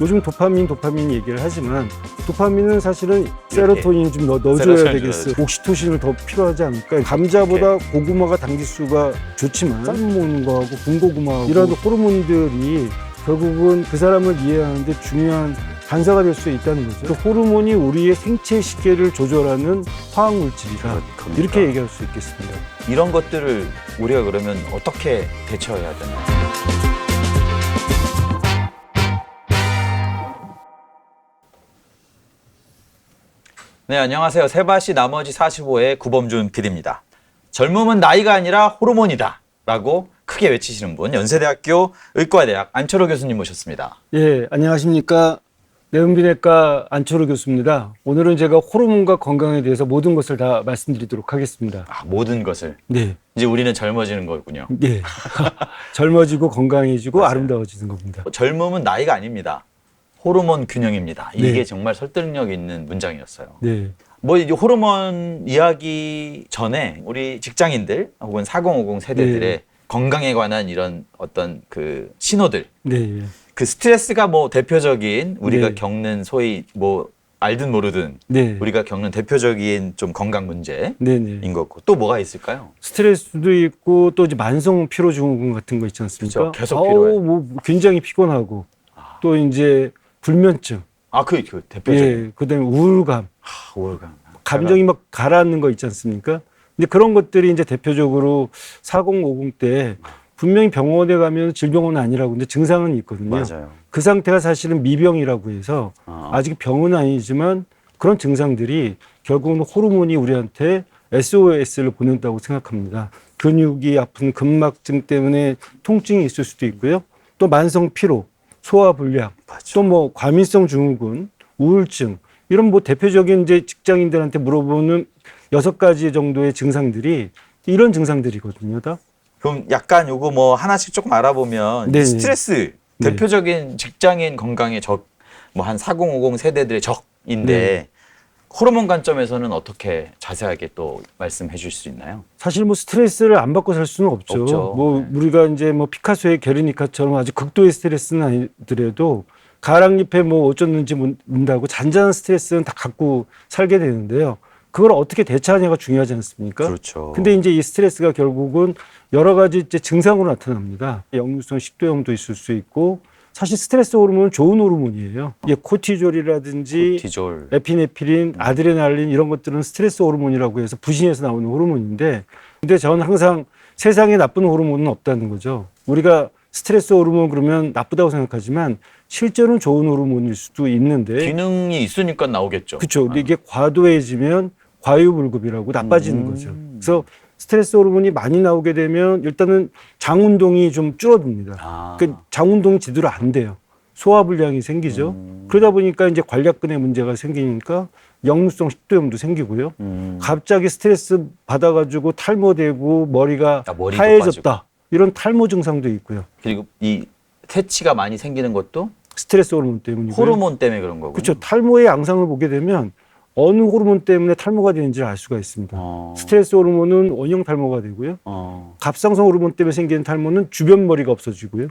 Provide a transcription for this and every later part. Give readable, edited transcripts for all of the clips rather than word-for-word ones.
요즘 도파민 얘기를 하지만 도파민은 사실은 세로토닌 좀 넣어줘야 되겠어요. 옥시토신을 더 필요하지 않을까. 감자보다 고구마가 당지수가 좋지만 삶아 먹는 거하고 군고구마하고 이런 호르몬들이 결국은 그 사람을 이해하는데 중요한 단서가 될 수 있다는 거죠. 그 호르몬이 우리의 생체 시계를 조절하는 화학 물질이다. 이렇게 얘기할 수 있겠습니다. 이런 것들을 우리가 그러면 어떻게 대처해야 되나요? 네, 안녕하세요. 세바시 나머지 45의 구범준 PD입니다. 젊음은 나이가 아니라 호르몬이다 라고 크게 외치시는 분, 연세대학교 의과대학 안철호 교수님 모셨습니다. 예, 안녕하십니까. 내분비내과 안철호 교수입니다. 오늘은 제가 호르몬과 건강에 대해서 모든 것을 다 말씀드리도록 하겠습니다. 모든 것을? 네. 이제 우리는 젊어지는 거군요. 네. 젊어지고 건강해지고 맞아요. 아름다워지는 겁니다. 젊음은 나이가 아닙니다. 호르몬 균형입니다. 이게 네. 정말 설득력 있는 문장이었어요. 네. 뭐 이제 호르몬 이야기 전에 우리 직장인들 혹은 4050 세대들의 네. 건강에 관한 이런 어떤 그 신호들, 네. 그 스트레스가 뭐 대표적인 우리가 네. 겪는 소위 뭐 알든 모르든 네. 우리가 겪는 대표적인 좀 건강 문제인 네네. 거고 또 뭐가 있을까요? 스트레스도 있고 또 이제 만성 피로 증후군 같은 거 있지 않습니까? 그렇죠. 계속 피로해. 뭐 굉장히 피곤하고 또 이제 불면증. 그 대표적인 예. 그다음에 우울감. 우울감. 감정이 막 가라앉는 거 있지 않습니까? 근데 그런 것들이 이제 대표적으로 4050 때 분명히 병원에 가면 질병은 아니라고 근데 증상은 있거든요. 맞아요. 그 상태가 사실은 미병이라고 해서 아직 병은 아니지만 그런 증상들이 결국은 호르몬이 우리한테 SOS를 보낸다고 생각합니다. 근육이 아픈 근막증 때문에 통증이 있을 수도 있고요. 또 만성 피로, 소화불량, 또 뭐 과민성 증후군, 우울증 이런 뭐 대표적인 이제 직장인들한테 물어보는 6가지 정도의 증상들이 이런 증상들이거든요. 다. 그럼 약간 요거 뭐 하나씩 조금 알아보면 네네. 스트레스 네. 대표적인 직장인 건강의 적, 뭐 한 4050 세대들의 적인데 네. 호르몬 관점에서는 어떻게 자세하게 또 말씀해 주실 수 있나요? 사실 뭐 스트레스를 안 받고 살 수는 없죠. 없죠. 뭐 네. 우리가 이제 뭐 피카소의 게르니카처럼 아주 극도의 스트레스는 아니더라도 가랑잎에 뭐 어쩌는지 문다고 잔잔한 스트레스는 다 갖고 살게 되는데요. 그걸 어떻게 대처하냐가 중요하지 않습니까? 그렇죠. 근데 이제 이 스트레스가 결국은 여러 가지 이제 증상으로 나타납니다. 역류성 식도염도 있을 수 있고 사실 스트레스 호르몬은 좋은 호르몬이에요. 이게 코티졸이라든지 코티졸. 에피네프린, 아드레날린 이런 것들은 스트레스 호르몬이라고 해서 부신에서 나오는 호르몬인데 근데 저는 항상 세상에 나쁜 호르몬은 없다는 거죠. 우리가 스트레스 호르몬 그러면 나쁘다고 생각하지만 실제로는 좋은 호르몬일 수도 있는데 기능이 있으니까 나오겠죠. 그렇죠. 근데 이게 과도해지면 과유불급이라고 나빠지는 거죠. 그래서 스트레스 호르몬이 많이 나오게 되면 일단은 장 운동이 좀 줄어듭니다. 그러니까 장 운동이 제대로 안 돼요. 소화불량이 생기죠. 그러다 보니까 이제 관략근에 문제가 생기니까 역류성 식도염도 생기고요. 갑자기 스트레스 받아가지고 탈모되고 머리가 머리도 하얘졌다. 빠지고. 이런 탈모 증상도 있고요. 그리고 이 퇴치가 많이 생기는 것도 스트레스 호르몬 때문이고요. 호르몬 때문에 그런 거군요. 그렇죠. 탈모의 양상을 보게 되면 어느 호르몬 때문에 탈모가 되는지를 알 수가 있습니다. 스트레스 호르몬은 원형 탈모가 되고요. 갑상선 호르몬 때문에 생기는 탈모는 주변 머리가 없어지고요.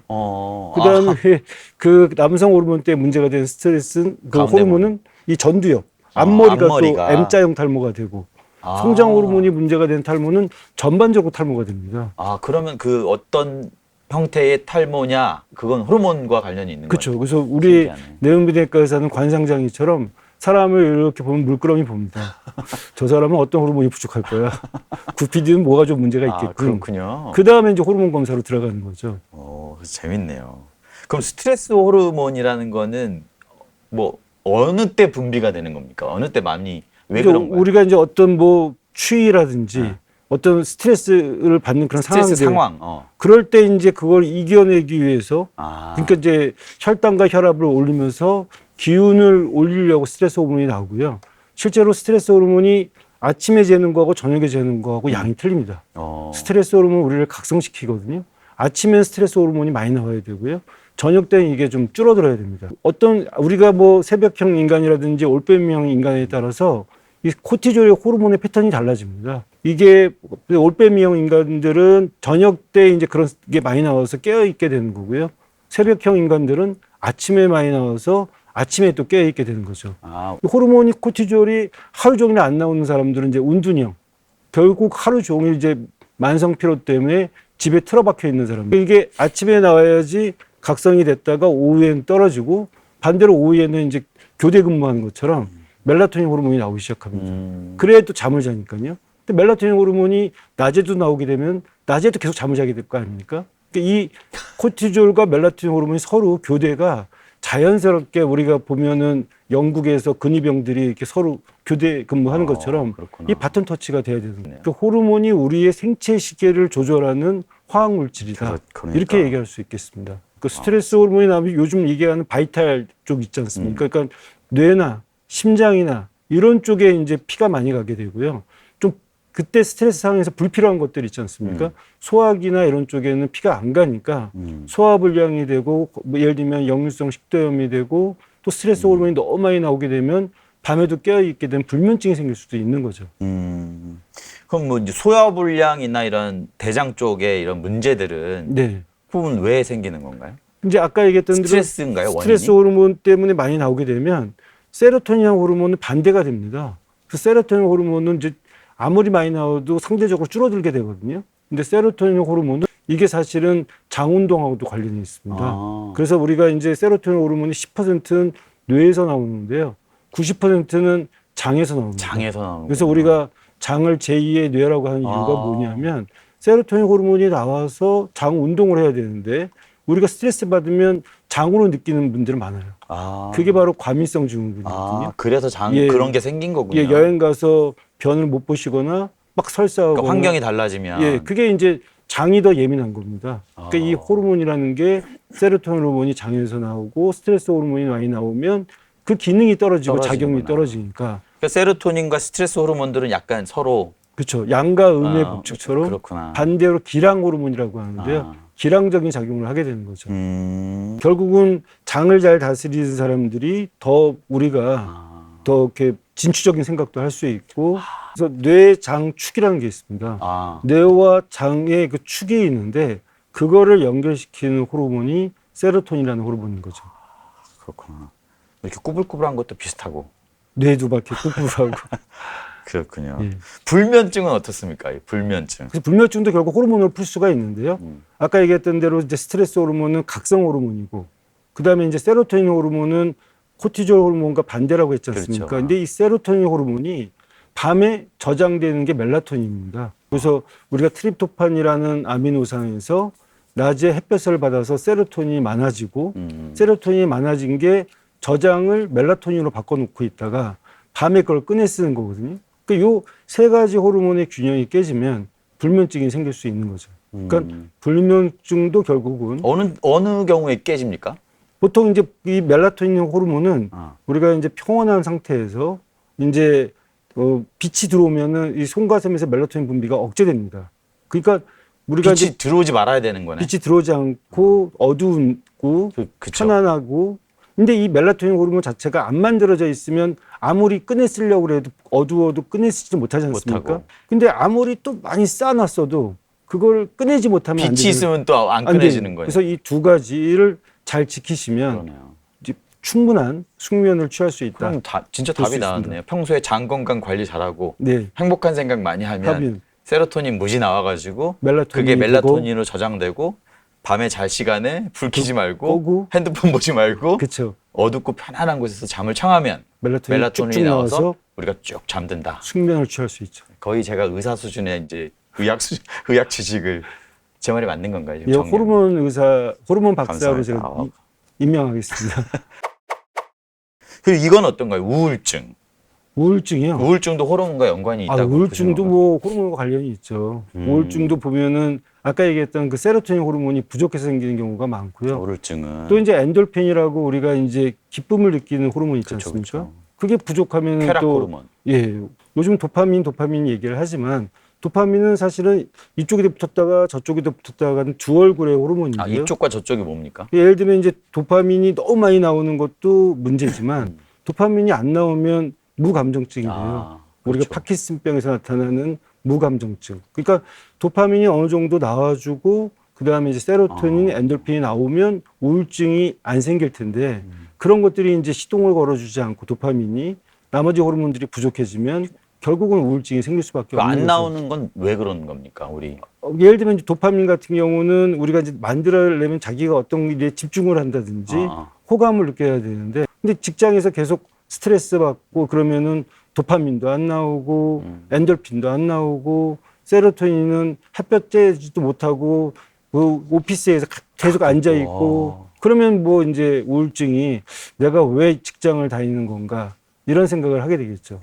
그다음에 그 남성 호르몬 때문에 문제가 되는 스트레스는 그 호르몬은 이 전두엽, 앞머리가 또 M자형 탈모가 되고 성장 호르몬이 문제가 되는 탈모는 전반적으로 탈모가 됩니다. 그러면 그 어떤 형태의 탈모냐 그건 호르몬과 관련이 있는 그렇죠. 거죠. 그래서 우리 신기하네. 내분비내과 의사는 관상장이처럼 사람을 이렇게 보면 물끄러미 봅니다. 저 사람은 어떤 호르몬이 부족할 거야. 구피디는 뭐가 좀 문제가 있겠군. 그렇군요. 그 다음에 이제 호르몬 검사로 들어가는 거죠. 재밌네요. 그럼 스트레스 호르몬이라는 거는 뭐 어느 때 분비가 되는 겁니까? 어느 때 많이 왜 그런가요? 우리가 이제 어떤 뭐 추위라든지 어떤 스트레스를 받는 그런 스트레스 상황들, 상황. 그럴 때 이제 그걸 이겨내기 위해서 그러니까 이제 혈당과 혈압을 올리면서 기운을 올리려고 스트레스 호르몬이 나오고요. 실제로 스트레스 호르몬이 아침에 재는 거하고 저녁에 재는 거하고 양이 틀립니다. 스트레스 호르몬은 우리를 각성시키거든요. 아침엔 스트레스 호르몬이 많이 나와야 되고요. 저녁 때는 이게 좀 줄어들어야 됩니다. 어떤 우리가 뭐 새벽형 인간이라든지 올빼미형 인간에 따라서 이 코티졸의 호르몬의 패턴이 달라집니다. 이게 올빼미형 인간들은 저녁 때 이제 그런 게 많이 나와서 깨어 있게 되는 거고요. 새벽형 인간들은 아침에 많이 나와서 아침에 또 깨어 있게 되는 거죠. 아, 호르몬이 코티졸이 하루 종일 안 나오는 사람들은 이제 운둔형. 결국 하루 종일 이제 만성 피로 때문에 집에 틀어박혀 있는 사람들. 이게 아침에 나와야지 각성이 됐다가 오후에는 떨어지고 반대로 오후에는 이제 교대 근무하는 것처럼 멜라토닌 호르몬이 나오기 시작합니다. 그래야 또 잠을 자니까요. 근데 멜라토닌 호르몬이 낮에도 나오게 되면 낮에도 계속 잠을 자게 될 거 아닙니까? 그러니까 이 코티졸과 멜라토닌 호르몬이 서로 교대가 자연스럽게 우리가 보면은 영국에서 근위병들이 이렇게 서로 교대 근무하는 것처럼 그렇구나. 이 바톤 터치가 돼야 되는 거예요. 그 호르몬이 우리의 생체 시계를 조절하는 화학 물질이다. 그러니까. 이렇게 얘기할 수 있겠습니다. 그 스트레스 호르몬이 나오면 요즘 얘기하는 바이탈 쪽 있지 않습니까? 그러니까 뇌나 심장이나 이런 쪽에 이제 피가 많이 가게 되고요. 좀 그때 스트레스 상황에서 불필요한 것들 있지 않습니까? 소화기나 이런 쪽에는 피가 안 가니까 소화불량이 되고 뭐 예를 들면 역류성 식도염이 되고 또 스트레스 호르몬이 너무 많이 나오게 되면 밤에도 깨어있게 되면 불면증이 생길 수도 있는 거죠. 그럼 뭐 이제 소화불량이나 이런 대장 쪽에 이런 문제들은 네. 그 부분 왜 생기는 건가요? 이제 아까 얘기했던 대로 스트레스인가요? 스트레스 원인이? 호르몬 때문에 많이 나오게 되면 세로토닌 호르몬은 반대가 됩니다. 그 세로토닌 호르몬은 이제 아무리 많이 나와도 상대적으로 줄어들게 되거든요. 근데 세로토닌 호르몬은 이게 사실은 장 운동하고도 관련이 있습니다. 아. 그래서 우리가 이제 세로토닌 호르몬이 10%는 뇌에서 나오는데요. 90%는 장에서 나옵니다. 장에서 나오는 그래서 거구나. 우리가 장을 제2의 뇌라고 하는 이유가 뭐냐면 세로토닌 호르몬이 나와서 장 운동을 해야 되는데 우리가 스트레스 받으면 장으로 느끼는 분들은 많아요. 아. 그게 바로 과민성 증후군이거든요. 아, 그래서 예. 그런 게 생긴 거군요. 예, 여행 가서 변을 못 보시거나 막 설사하고 그러니까 환경이 달라지면 예, 그게 이제 장이 더 예민한 겁니다. 그러니까 이 호르몬이라는 게 세로토닌 호르몬이 장에서 나오고 스트레스 호르몬이 많이 나오면 그 기능이 떨어지고 작용이 떨어지는구나. 떨어지니까 그러니까 세로토닌과 스트레스 호르몬들은 약간 서로 그렇죠. 양과 음의 아, 법칙처럼 그렇구나. 반대로 기랑 호르몬이라고 하는데요. 아. 기랑적인 작용을 하게 되는 거죠. 음. 결국은 장을 잘 다스리는 사람들이 더 우리가 아. 더 이렇게 진취적인 생각도 할 수 있고 그래서 뇌장축이라는 게 있습니다. 아. 뇌와 장의 그 축이 있는데 그거를 연결시키는 호르몬이 세로토닌이라는 호르몬인 거죠. 그렇구나. 이렇게 꾸불꾸불한 것도 비슷하고. 뇌도 막 이렇게 꿀꿀하고. 그렇군요. 예. 불면증은 어떻습니까? 이 불면증. 그래서 불면증도 결국 호르몬으로 풀 수가 있는데요. 아까 얘기했던 대로 이제 스트레스 호르몬은 각성 호르몬이고, 그 다음에 이제 세로토닌 호르몬은 코티졸 호르몬과 반대라고 했지 않습니까? 그렇죠. 근데 이 세로토닌 호르몬이 밤에 저장되는 게 멜라토닌입니다. 그래서 우리가 트립토판이라는 아미노산에서 낮에 햇볕을 받아서 세로토닌이 많아지고, 세로토닌이 많아진 게 저장을 멜라토닌으로 바꿔놓고 있다가 밤에 그걸 꺼내 쓰는 거거든요. 그러니까 요 세 가지 호르몬의 균형이 깨지면 불면증이 생길 수 있는 거죠. 그러니까 불면증도 결국은 어느 경우에 깨집니까? 보통 이제 이 멜라토닌 호르몬은 아. 우리가 이제 평온한 상태에서 이제 빛이 들어오면은 이 송가슴에서 멜라토닌 분비가 억제됩니다. 그러니까 우리가 빛이 이제 들어오지 말아야 되는 거네. 빛이 들어오지 않고 어두운고 그쵸. 편안하고 근데 이 멜라토닌 호르몬 자체가 안 만들어져 있으면 아무리 꺼내 쓰려고 해도 어두워도 꺼내 쓰지 못하지 않습니까? 못하고. 근데 아무리 또 많이 쌓아놨어도 그걸 꺼내지 못하면 안 빛이 되죠. 있으면 또 안 안 꺼내지는 돼요. 거예요. 그래서 이 두 가지를 잘 지키시면 그러네요. 이제 충분한 숙면을 취할 수 있다. 그럼 진짜 볼수 답이 있습니다. 나왔네요. 평소에 장 건강 관리 잘하고 네. 행복한 생각 많이 하면 답은 세로토닌 무지 나와가지고 멜라토닌이 그게 되고 멜라토닌으로 저장되고 밤에 잘 시간에 불 켜지 말고 끄고. 핸드폰 보지 말고 그렇죠. 어둡고 편안한 곳에서 잠을 청하면 멜라토닌이 멜라토닌이 쭉쭉 나와서 나와서 우리가 쭉 잠든다. 숙면을 취할 수 있죠. 거의 제가 의사 수준의 이제 의학 지식을 제 말이 맞는 건가요? 지금 이 정리하면? 호르몬 박사로 감사합니다. 제가 임명하겠습니다. 그리고 이건 어떤가요? 우울증. 우울증이요. 우울증도 호르몬과 연관이 있다고 보시는 우울증도 건가요? 뭐 호르몬과 관련이 있죠. 우울증도 보면은 아까 얘기했던 그 세로토닌 호르몬이 부족해서 생기는 경우가 많고요. 우울증은 또 이제 엔돌핀이라고 우리가 이제 기쁨을 느끼는 호르몬 있지 그쵸, 않습니까? 그쵸. 그게 부족하면 쾌락 또 호르몬. 예, 요즘 도파민 얘기를 하지만 도파민은 사실은 이쪽에도 붙었다가 저쪽에도 붙었다가는 두 얼굴의 호르몬인데요. 아, 이쪽과 저쪽이 뭡니까? 예를 들면 이제 도파민이 너무 많이 나오는 것도 문제지만 도파민이 안 나오면 무감정증이 돼요. 우리가 그렇죠. 파킨슨병에서 나타나는 무감정증. 그러니까 도파민이 어느 정도 나와주고 그다음에 이제 세로토닌, 엔돌핀이 나오면 우울증이 안 생길 텐데 그런 것들이 이제 시동을 걸어주지 않고 도파민이 나머지 호르몬들이 부족해지면 결국은 우울증이 생길 수밖에 없는 안 거죠. 나오는 건 왜 그런 겁니까, 우리? 예를 들면 이제 도파민 같은 경우는 우리가 이제 만들어내면 자기가 어떤 일에 집중을 한다든지 호감을 느껴야 되는데 근데 직장에서 계속 스트레스 받고 그러면은 도파민도 안 나오고 엔돌핀도 안 나오고 세로토닌은 햇볕 쬐지도 못하고 그 오피스에서 계속 앉아 있고 그러면 뭐 이제 우울증이 내가 왜 직장을 다니는 건가 이런 생각을 하게 되겠죠.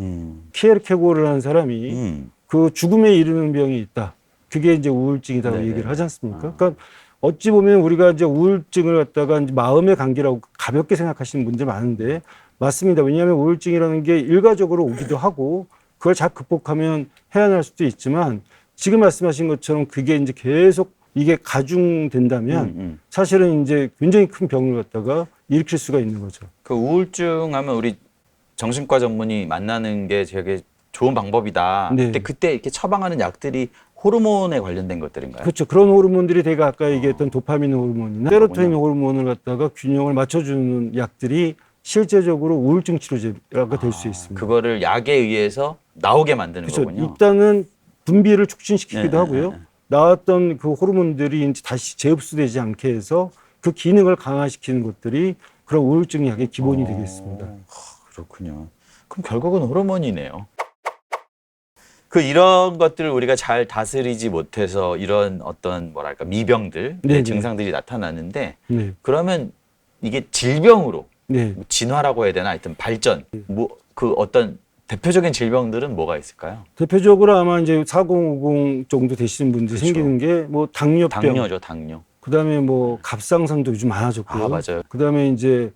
키에르케고르라는 사람이 그 죽음에 이르는 병이 있다. 그게 이제 우울증이라고 네네. 얘기를 하지 않습니까? 그러니까 어찌 보면 우리가 이제 우울증을 갖다가 이제 마음의 관계라고 가볍게 생각하시는 분들 많은데 맞습니다. 왜냐하면 우울증이라는 게 일가적으로 오기도 하고 그걸 잘 극복하면 해안할 수도 있지만 지금 말씀하신 것처럼 그게 이제 계속 이게 가중된다면 사실은 이제 굉장히 큰 병을 갖다가 일으킬 수가 있는 거죠. 그 우울증 하면 우리 정신과 전문의 만나는 게 되게 좋은 방법이다. 네. 그때 이렇게 처방하는 약들이 호르몬에 관련된 것들인가요? 그렇죠. 그런 호르몬들이 제가 아까 얘기했던 도파민 호르몬이나 세로토닌 호르몬을 갖다가 균형을 맞춰주는 약들이 실제적으로 우울증 치료제가 될 수 있습니다. 그거를 약에 의해서 나오게 만드는 그렇죠. 거군요. 일단은 분비를 촉진시키기도 네, 하고요. 네, 네. 나왔던 그 호르몬들이 이제 다시 재흡수되지 않게 해서 그 기능을 강화시키는 것들이 그런 우울증 약의 기본이 되겠습니다. 그렇군요. 그럼 결국은 호르몬이네요. 이런 것들을 우리가 잘 다스리지 못해서 이런 어떤 뭐랄까 미병들, 네네. 증상들이 나타나는데 네. 그러면 이게 질병으로 네. 진화라고 해야 되나 하여튼 발전 그 어떤 대표적인 질병들은 뭐가 있을까요? 대표적으로 아마 이제 4050 정도 되시는 분들 그렇죠. 생기는 게 뭐 당뇨병, 당뇨죠, 당뇨. 그다음에 뭐 갑상선도 요즘 많아졌고요. 맞아요. 그다음에 이제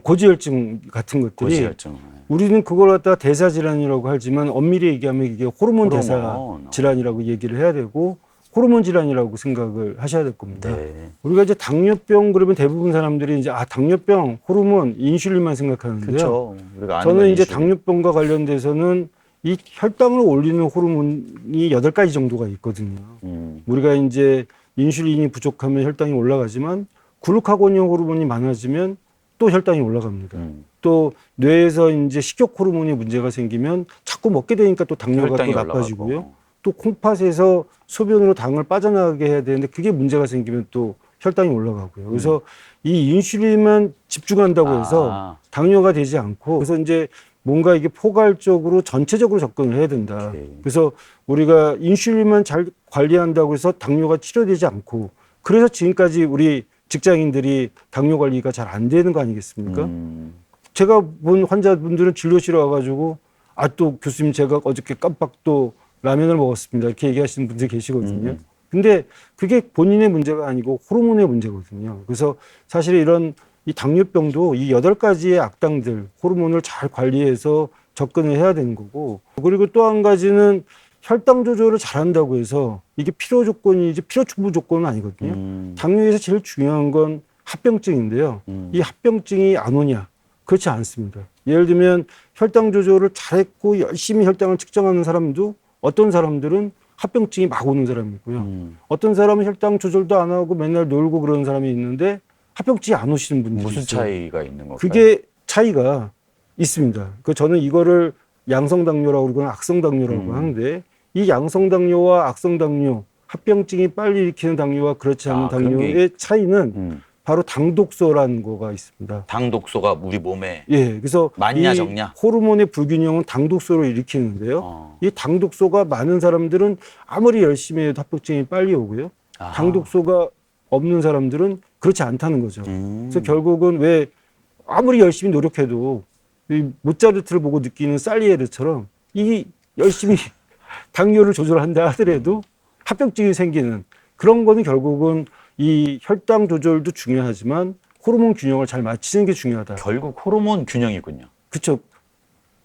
고지혈증 같은 것들이 고지혈증. 우리는 그걸 갖다가 대사 질환이라고 하지만 엄밀히 얘기하면 이게 호르몬 대사 질환이라고 얘기를 해야 되고 호르몬 질환이라고 생각을 하셔야 될 겁니다. 네. 우리가 이제 당뇨병 그러면 대부분 사람들이 이제 당뇨병, 호르몬, 인슐린만 생각하는데요. 그렇죠. 우리가 아는 저는 건 이제 인슐린. 당뇨병과 관련돼서는 이 혈당을 올리는 호르몬이 8가지 정도가 있거든요. 우리가 이제 인슐린이 부족하면 혈당이 올라가지만 글루카곤형 호르몬이 많아지면 또 혈당이 올라갑니다. 또 뇌에서 이제 식욕 호르몬이 문제가 생기면 자꾸 먹게 되니까 또 당뇨가 또 혈당이 나빠지고요. 올라가고. 또 콩팥에서 소변으로 당을 빠져나가게 해야 되는데 그게 문제가 생기면 또 혈당이 올라가고요. 그래서 이 인슐린만 집중한다고 해서 당뇨가 되지 않고 그래서 이제 뭔가 이게 포괄적으로 전체적으로 접근을 해야 된다. 오케이. 그래서 우리가 인슐린만 잘 관리한다고 해서 당뇨가 치료되지 않고 그래서 지금까지 우리 직장인들이 당뇨 관리가 잘 안 되는 거 아니겠습니까? 제가 본 환자분들은 진료실에 와가지고 또 교수님 제가 어저께 깜빡 또 라면을 먹었습니다. 이렇게 얘기하시는 분들이 계시거든요. 근데 그게 본인의 문제가 아니고 호르몬의 문제거든요. 그래서 사실 이런 이 당뇨병도 이 8가지의 악당들, 호르몬을 잘 관리해서 접근을 해야 되는 거고 그리고 또 한 가지는 혈당 조절을 잘한다고 해서 이게 필요 조건이지 필요 충분 조건은 아니거든요. 당뇨에서 제일 중요한 건 합병증인데요. 이 합병증이 안 오냐? 그렇지 않습니다. 예를 들면 혈당 조절을 잘했고 열심히 혈당을 측정하는 사람도 어떤 사람들은 합병증이 막 오는 사람이고요. 어떤 사람은 혈당 조절도 안 하고 맨날 놀고 그러는 사람이 있는데 합병증이 안 오시는 분들이 무슨 있어요. 차이가 있는 건가요? 그게 차이가 있습니다. 저는 이거를 양성당뇨라고 그러거나 악성당뇨라고 하는데 이 양성당뇨와 악성당뇨, 합병증이 빨리 일으키는 당뇨와 그렇지 않은 그런 게 당뇨의 차이는 바로 당독소라는 거가 있습니다. 당독소가 우리 몸에 그래서 많냐 이 적냐? 호르몬의 불균형은 당독소를 일으키는데요. 이 당독소가 많은 사람들은 아무리 열심히 해도 합병증이 빨리 오고요. 당독소가 없는 사람들은 그렇지 않다는 거죠. 그래서 결국은 왜 아무리 열심히 노력해도 이 모차르트를 보고 느끼는 살리에르처럼 이 열심히 당뇨를 조절한다 하더라도 합병증이 생기는 그런 거는 결국은 이 혈당 조절도 중요하지만 호르몬 균형을 잘 맞추는 게 중요하다. 결국 호르몬 균형이군요. 그렇죠.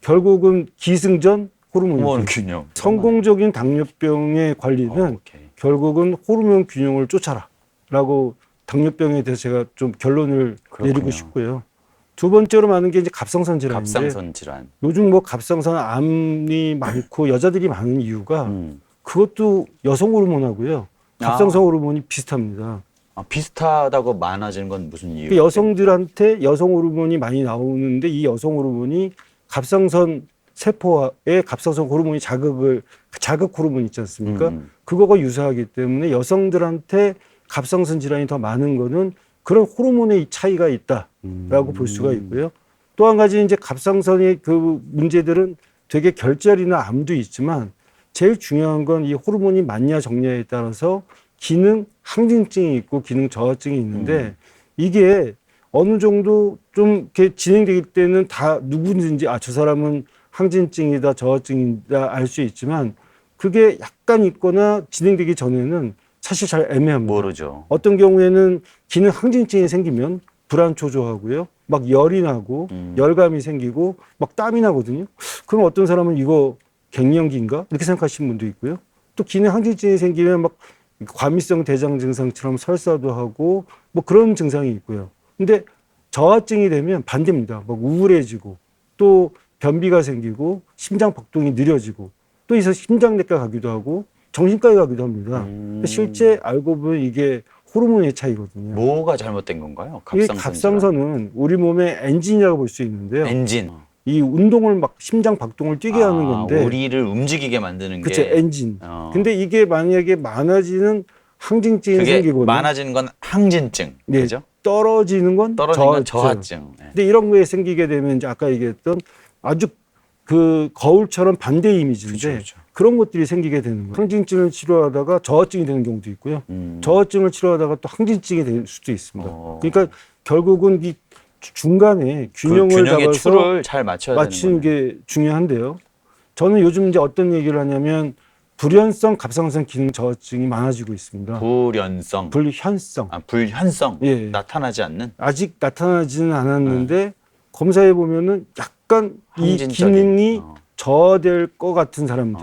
결국은 기승전 호르몬 호르몬 균형. 성공적인 당뇨병의 관리는 오케이. 결국은 호르몬 균형을 쫓아라라고 당뇨병에 대해서 제가 좀 결론을 그렇군요. 내리고 싶고요. 두 번째로 많은 게 이제 갑상선 질환인데 갑상선 질환. 요즘 뭐 갑상선 암이 많고 여자들이 많은 이유가 그것도 여성 호르몬하고요. 갑상선 호르몬이 비슷합니다. 비슷하다고 많아지는 건 무슨 이유? 그 여성들한테 여성 호르몬이 많이 나오는데 이 여성 호르몬이 갑상선 세포에 갑상선 호르몬이 자극 호르몬 있지 않습니까? 그거가 유사하기 때문에 여성들한테 갑상선 질환이 더 많은 거는 그런 호르몬의 차이가 있다라고 볼 수가 있고요. 또 한 가지 이제 갑상선의 그 문제들은 되게 결절이나 암도 있지만 제일 중요한 건 이 호르몬이 맞냐 적냐에 따라서 기능 항진증이 있고 기능 저하증이 있는데 이게 어느 정도 좀 이렇게 진행되기 때는 다 누구든지 저 사람은 항진증이다 저하증이다 알 수 있지만 그게 약간 있거나 진행되기 전에는 사실 잘 애매합니다. 모르죠. 어떤 경우에는 기능 항진증이 생기면 불안 초조하고요. 막 열이 나고 열감이 생기고 막 땀이 나거든요. 그럼 어떤 사람은 이거 갱년기인가 이렇게 생각하시는 분도 있고요. 또 기능 항진증이 생기면 막 과민성 대장 증상처럼 설사도 하고 뭐 그런 증상이 있고요. 근데 저하증이 되면 반대입니다. 막 우울해지고 또 변비가 생기고 심장 박동이 느려지고 또 이서 심장내과 가기도 하고 정신과에 가기도 합니다. 실제 알고 보면 이게 호르몬의 차이거든요. 뭐가 잘못된 건가요? 이게 갑상선은 우리 몸의 엔진이라고 볼 수 있는데요. 엔진. 이 운동을 막 심장 박동을 뛰게 하는 건데 우리를 움직이게 만드는 그렇죠. 게 엔진. 근데 이게 만약에 많아지는 항진증이 그게 생기거든요. 많아지는 건 항진증. 네, 그죠? 떨어지는 건 저하증. 네. 근데 이런 거에 생기게 되면 이제 아까 얘기했던 아주 그 거울처럼 반대 이미지인데 그쵸. 그런 것들이 생기게 되는 거예요. 항진증을 치료하다가 저하증이 되는 경우도 있고요. 저하증을 치료하다가 또 항진증이 될 수도 있습니다. 그러니까 결국은 이 중간에 균형을 균형의 잡아서 추를 잘 맞춰야 맞추는 되는 게 중요한데요. 저는 요즘 이제 어떤 얘기를 하냐면 불연성 갑상선 기능 저하증이 많아지고 있습니다. 불연성. 불현성. 불현성. 예. 나타나지 않는. 아직 나타나지는 않았는데 검사해 보면은 약간 이 항진적인. 기능이 저하될 것 같은 사람들.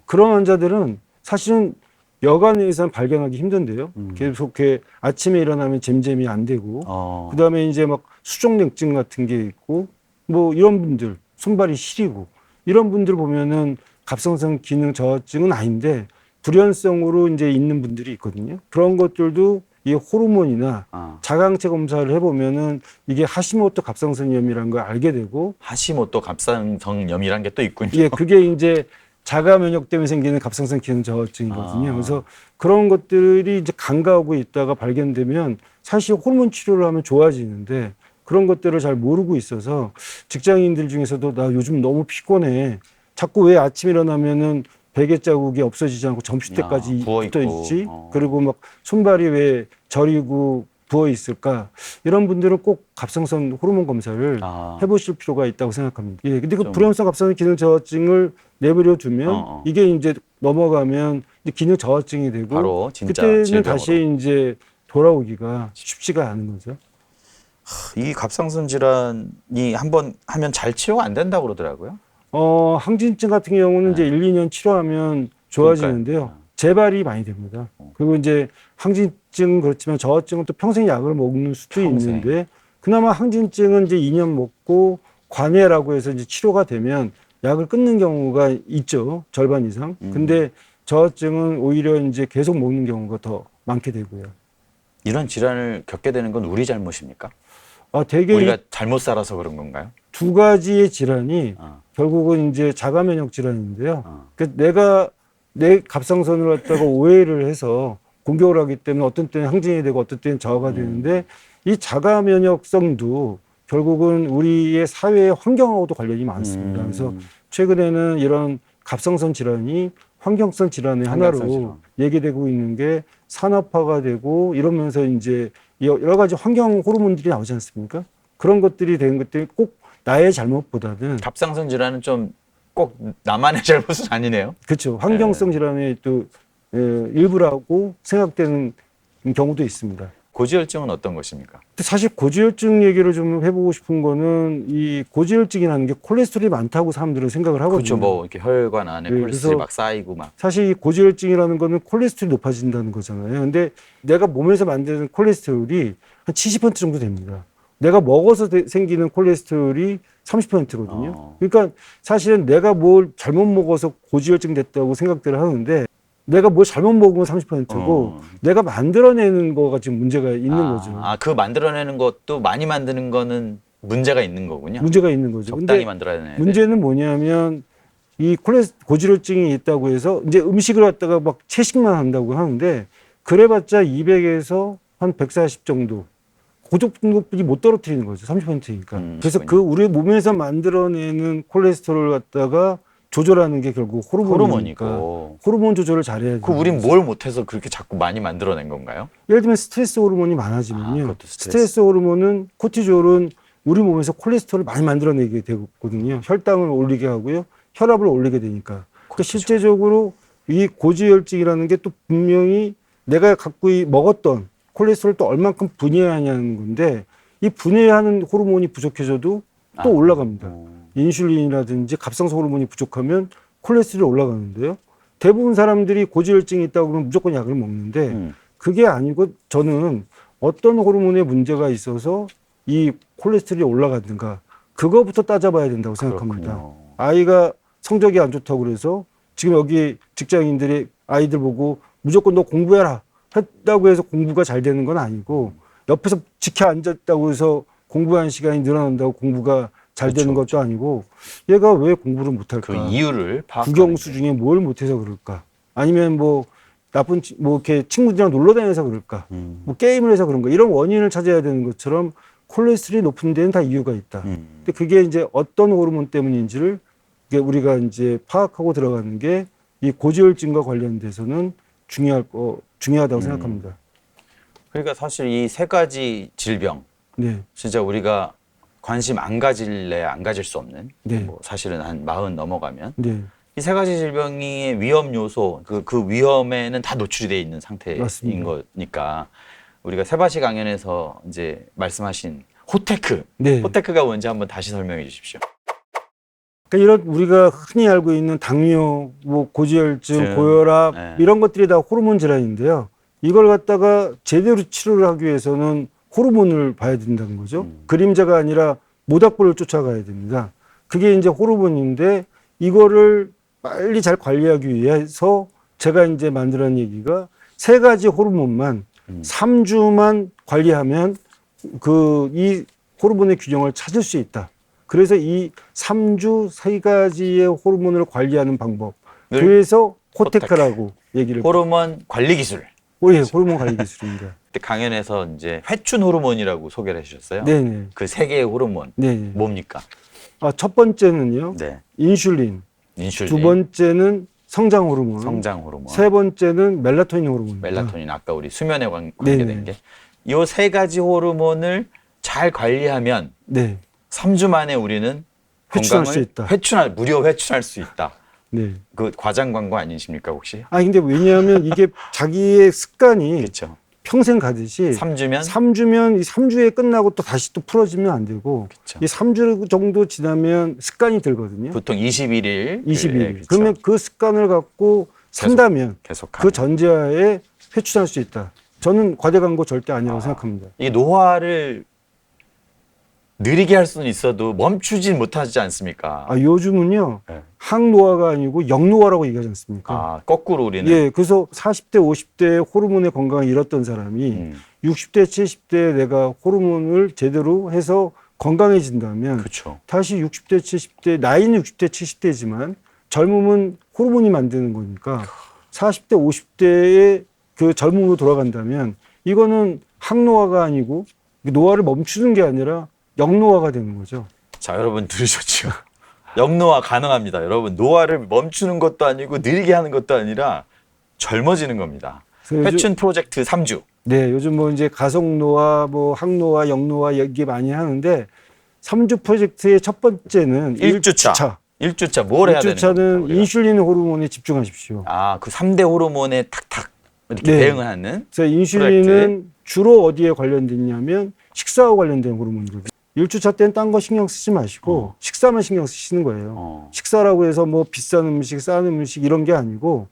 그런 환자들은 사실은 여간에서는 발견하기 힘든데요. 계속 이렇게 아침에 일어나면 잼잼이 안 되고, 그다음에 이제 막 수족냉증 같은 게 있고, 뭐 이런 분들 손발이 시리고 이런 분들 보면은 갑상선 기능 저하증은 아닌데 불연성으로 이제 있는 분들이 있거든요. 그런 것들도 이 호르몬이나 자강체 검사를 해보면은 이게 하시모토 갑상선염이라는 걸 알게 되고 하시모토 갑상선염이란 게 또 있군요. 예, 그게 이제 자가 면역 때문에 생기는 갑상선 기능 저하증이거든요. 그래서 그런 것들이 이제 간과하고 있다가 발견되면 사실 호르몬 치료를 하면 좋아지는데 그런 것들을 잘 모르고 있어서 직장인들 중에서도 나 요즘 너무 피곤해. 자꾸 왜 아침에 일어나면은 베개 자국이 없어지지 않고 점심 때까지 붙어 있지? 그리고 막 손발이 왜 저리고 부어 있을까? 이런 분들은 꼭 갑상선 호르몬 검사를 해보실 필요가 있다고 생각합니다. 예, 근데 그 불연성 갑상선 기능 저하증을 내버려 두면 이게 이제 넘어가면 이제 기능 저하증이 되고 바로 진짜 그때는 질병으로. 다시 이제 돌아오기가 쉽지가 않은 거죠. 이 갑상선 질환이 한번 하면 잘 치료가 안 된다고 그러더라고요. 항진증 같은 경우는 이제 1, 2년 치료하면 좋아지는데요. 재발이 많이 됩니다. 그리고 이제 항진증은 그렇지만 저하증은 또 평생 약을 먹는 수도 있는데 그나마 항진증은 이제 2년 먹고 관해라고 해서 이제 치료가 되면 약을 끊는 경우가 있죠. 절반 이상. 근데 저하증은 오히려 이제 계속 먹는 경우가 더 많게 되고요. 이런 질환을 겪게 되는 건 우리 잘못입니까? 되게 우리가 잘못 살아서 그런 건가요? 두 가지의 질환이 결국은 이제 자가 면역 질환인데요. 그러니까 내가 내 갑상선을 갖다가 오해를 해서 공격을 하기 때문에 어떤 때는 항진이 되고 어떤 때는 저하가 되는데 이 자가 면역성도 결국은 우리의 사회의 환경하고도 관련이 많습니다. 그래서 최근에는 이런 갑상선 질환이 환경성 질환의 하나로 질환. 얘기되고 있는 게 산업화가 되고 이러면서 이제 여러 가지 환경 호르몬들이 나오지 않습니까? 그런 것들이 되는 것들이 꼭 나의 잘못보다는 갑상선 질환은 좀 꼭 나만의 잘못은 아니네요. 그렇죠. 환경성 질환의 또 일부라고 생각되는 경우도 있습니다. 고지혈증은 어떤 것입니까? 근데 사실 고지혈증 얘기를 좀 해보고 싶은 거는 이 고지혈증이라는 게 콜레스테롤이 많다고 사람들은 생각을 하거든요. 그렇죠. 뭐 이렇게 혈관 안에 네, 콜레스테롤이 그래서 막 쌓이고 막. 사실 이 고지혈증이라는 거는 콜레스테롤이 높아진다는 거잖아요. 근데 내가 몸에서 만드는 콜레스테롤이 한 70% 정도 됩니다. 내가 먹어서 생기는 콜레스테롤이 30%거든요. 그러니까 사실은 내가 뭘 잘못 먹어서 고지혈증 됐다고 생각들을 하는데 내가 뭘 잘못 먹은 건 30%고 내가 만들어내는 거가 지금 문제가 있는 거죠. 그 만들어내는 것도 많이 만드는 거는 문제가 있는 거군요. 문제가 있는 거죠. 적당히 근데 만들어야 돼. 문제는 뭐냐면 이 고지혈증이 있다고 해서 이제 음식을 갖다가 막 채식만 한다고 하는데 그래봤자 200에서 한 140 정도 고정분이 못 떨어뜨리는 거죠. 30%니까. 그래서 그 우리 몸에서 만들어내는 콜레스테롤을 갖다가 조절하는 게 결국 호르몬이니까 호르몬이고. 호르몬 조절을 잘해야 돼요. 그 우린 뭘 못해서 그렇게 자꾸 많이 만들어낸 건가요? 예를 들면 스트레스 호르몬이 많아지면요. 그것도 스트레스 호르몬은 코티졸은 우리 몸에서 콜레스테롤을 많이 만들어내게 되거든요. 혈당을 올리게 하고요. 혈압을 올리게 되니까. 그러니까 실제적으로 이 고지혈증이라는 게 또 분명히 내가 갖고 먹었던 콜레스테롤을 또 얼만큼 분해하냐는 건데 이 분해하는 호르몬이 부족해져도 또 올라갑니다. 인슐린이라든지 갑상선 호르몬이 부족하면 콜레스테롤이 올라가는데요. 대부분 사람들이 고지혈증이 있다고 그러면 무조건 약을 먹는데 그게 아니고 저는 어떤 호르몬에 문제가 있어서 이 콜레스테롤이 올라가든가 그거부터 따져봐야 된다고 생각합니다. 그렇군요. 아이가 성적이 안 좋다고 그래서 지금 여기 직장인들이 아이들 보고 무조건 너 공부해라 했다고 해서 공부가 잘 되는 건 아니고 옆에서 지켜 앉았다고 해서 공부하는 시간이 늘어난다고 공부가 잘 되는 것도 아니고 얘가 왜 공부를 못할까? 그 이유를 파악하는 국영수 게. 중에 뭘 못해서 그럴까? 아니면 뭐 나쁜 뭐 이렇게 친구들이랑 놀러 다녀서 그럴까? 뭐 게임을 해서 그런가? 이런 원인을 찾아야 되는 것처럼 콜레스테롤이 높은 데는 다 이유가 있다. 근데 그게 이제 어떤 호르몬 때문인지를 이게 우리가 이제 파악하고 들어가는 게 이 고지혈증과 관련돼서는 중요하다고 생각합니다. 그러니까 사실 이 세 가지 질병 네, 진짜 우리가 관심 안 가질래 안 가질 수 없는 네. 뭐 사실은 한 40 넘어가면 네, 이 세 가지 질병의 위험 요소 그 위험에는 다 노출이 돼 있는 상태인 맞습니다. 거니까 우리가 세바시 강연에서 이제 말씀하신 호테크 네. 호테크가 뭔지 한번 다시 설명해 주십시오. 그러니까 이런 우리가 흔히 알고 있는 당뇨, 뭐 고지혈증, 고혈압 네. 이런 것들이 다 호르몬 질환인데요. 이걸 갖다가 제대로 치료를 하기 위해서는 호르몬을 봐야 된다는 거죠. 그림자가 아니라 모닥불을 쫓아가야 됩니다. 그게 이제 호르몬인데 이거를 빨리 잘 관리하기 위해서 제가 이제 만들어낸 얘기가 세 가지 호르몬만 3주만 관리하면 이 호르몬의 균형을 찾을 수 있다. 그래서 이 3주 세 가지의 호르몬을 관리하는 방법. 그래서 호테크라고 얘기를. 호르몬 관리 기술. 예, 호르몬 관리 기술입니다. 그때 강연에서 이제 회춘 호르몬이라고 소개를 해주셨어요. 네네. 그 세 개의 호르몬 네네. 뭡니까? 첫 번째는요. 네, 인슐린. 인슐린, 두 번째는 성장 호르몬. 성장 호르몬, 세 번째는 멜라토닌 호르몬. 멜라토닌. 아까 우리 수면에 네네. 관계된 게. 이 세 가지 호르몬을 잘 관리하면 네. 3주 만에 우리는 회춘할 건강을 수 있다. 무료 회춘할 수 있다. 네. 그 과장 광고 아니십니까 혹시? 근데 왜냐하면 이게 자기의 습관이 그렇죠. 평생 가듯이 3주면 3주면 이 3주에 끝나고 또 다시 또 풀어지면 안 되고 그쵸. 이 3주 정도 지나면 습관이 들거든요. 보통 21일. 20일. 그쵸. 그러면 그 습관을 갖고 산다면 계속 그 전제하에 회춘할 수 있다. 저는 과대 광고 절대 아니라고 생각합니다. 이 노화를 느리게 할 수는 있어도 멈추진 못하지 않습니까? 요즘은요. 네. 항노화가 아니고 역노화라고 얘기하지 않습니까? 거꾸로 우리는. 예, 그래서 40대, 50대 호르몬의 건강을 잃었던 사람이 60대, 70대에 내가 호르몬을 제대로 해서 건강해진다면 그렇죠. 다시 60대, 70대, 나이는 60대, 70대지만 젊음은 호르몬이 만드는 거니까 40대, 50대의 그 젊음으로 돌아간다면 이거는 항노화가 아니고 노화를 멈추는 게 아니라 역노화가 되는 거죠. 자, 여러분 들으셨죠? 역노화 가능합니다. 여러분 노화를 멈추는 것도 아니고 느리게 하는 것도 아니라 젊어지는 겁니다. 그래서 회춘 프로젝트 3주. 네, 요즘 뭐 이제 가속노화, 뭐 항노화, 역노화 얘기 많이 하는데 3주 프로젝트의 첫 번째는 1주차. 1주차 뭘 해야 되는 겁니까? 1주차는 우리가? 인슐린 호르몬에 집중하십시오. 그 3대 호르몬에 탁탁 이렇게 네. 대응을 하는. 그래서 인슐린은 주로 어디에 관련됐냐면 식사와 관련된 호르몬이거든요. 1주차 때는 딴 거 신경 쓰지 마시고 식사만 신경 쓰시는 거예요. 식사라고 해서 뭐 비싼 음식, 싼 음식 이런 게 아니고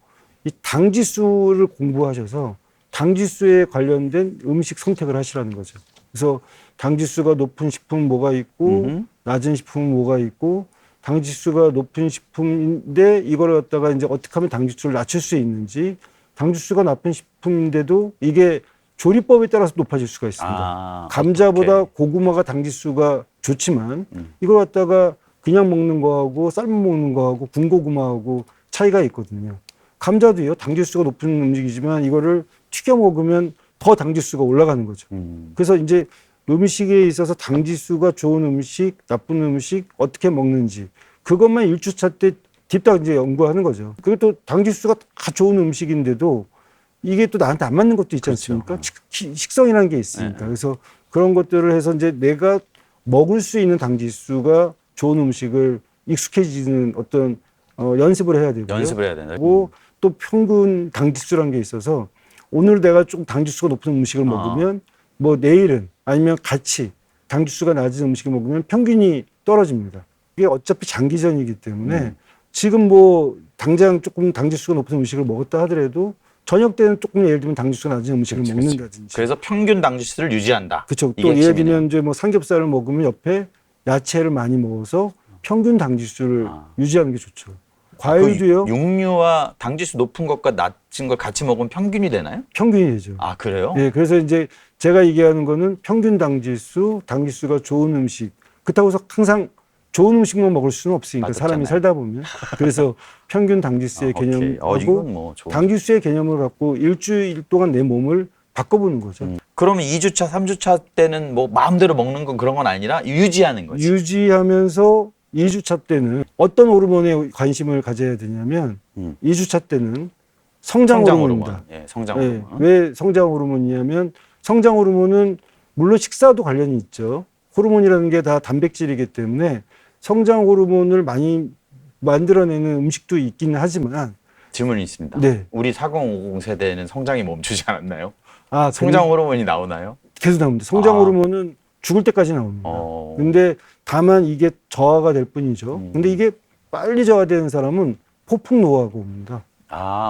이 당지수를 공부하셔서 당지수에 관련된 음식 선택을 하시라는 거죠. 그래서 당지수가 높은 식품은 뭐가 있고 낮은 식품은 뭐가 있고 당 지수가 높은 식품인데 이걸 갖다가 이제 어떻게 하면 당 지수를 낮출 수 있는지, 당 지수가 나쁜 식품인데도 이게 조리법에 따라서 높아질 수가 있습니다. 감자보다 어떻게? 고구마가 당 지수가 좋지만 이걸 갖다가 그냥 먹는 거하고 삶아 먹는 거하고 군고구마하고 차이가 있거든요. 감자도요, 당 지수가 높은 음식이지만 이거를 튀겨 먹으면 더 당 지수가 올라가는 거죠. 그래서 이제 음식에 있어서 당 지수가 좋은 음식, 나쁜 음식 어떻게 먹는지 그것만 1주차 때 딥다 이제 연구하는 거죠. 그리고 또 당 지수가 다 좋은 음식인데도 이게 또 나한테 안 맞는 것도 있지 않습니까? 식성이라는 게 있으니까. 그래서 그런 것들을 해서 이제 내가 먹을 수 있는 당 지수가 좋은 음식을 익숙해지는 어떤 연습을 해야 되고요. 연습을 해야 된다. 그리고 또 평균 당 지수라는 게 있어서 오늘 내가 좀 당 지수가 높은 음식을 먹으면 뭐 내일은 아니면 같이 당 지수가 낮은 음식을 먹으면 평균이 떨어집니다. 이게 어차피 장기전이기 때문에 지금 뭐 당장 조금 당 지수가 높은 음식을 먹었다 하더라도 저녁 때는 조금 예를 들면 당 지수가 낮은 음식을 먹는다든지. 그래서 평균 당 지수를 유지한다. 그렇죠. 이게 또 예를 핵심이네요. 들면 이제 뭐 삼겹살을 먹으면 옆에 야채를 많이 먹어서 평균 당 지수를 유지하는 게 좋죠. 과일도요. 육류와 당 지수 높은 것과 낮은 걸 같이 먹으면 평균이 되나요? 평균이 되죠. 아, 그래요? 예, 그래서 이제 제가 얘기하는 거는 평균 당 지수, 당 지수가 좋은 음식. 그렇다고 해서 항상 좋은 음식만 먹을 수는 없으니까 맞았잖아요. 사람이 살다 보면. 그래서 평균 당 지수의 오케이. 개념하고 이건 뭐 좋은 당 지수의 개념을 갖고 일주일 동안 내 몸을 바꿔보는 거죠. 그러면 2주차, 3주차 때는 뭐 마음대로 먹는 건 그런 건 아니라 유지하는 거지. 유지하면서 2주차 때는 어떤 호르몬에 관심을 가져야 되냐면 2주차 때는 성장 호르몬입니다. 예, 성장 예, 호르몬. 왜 성장 호르몬이냐면 성장 호르몬은 물론 식사도 관련이 있죠. 호르몬이라는 게 다 단백질이기 때문에 성장 호르몬을 많이 만들어내는 음식도 있기는 하지만 질문이 있습니다. 네. 우리 4050 세대는 성장이 멈추지 않았나요? 아, 성장 호르몬이 나오나요? 계속 나옵니다. 성장 호르몬은 죽을 때까지 나옵니다. 근데 다만 이게 저하가 될 뿐이죠. 근데 이게 빨리 저하되는 사람은 폭풍 노화가 옵니다.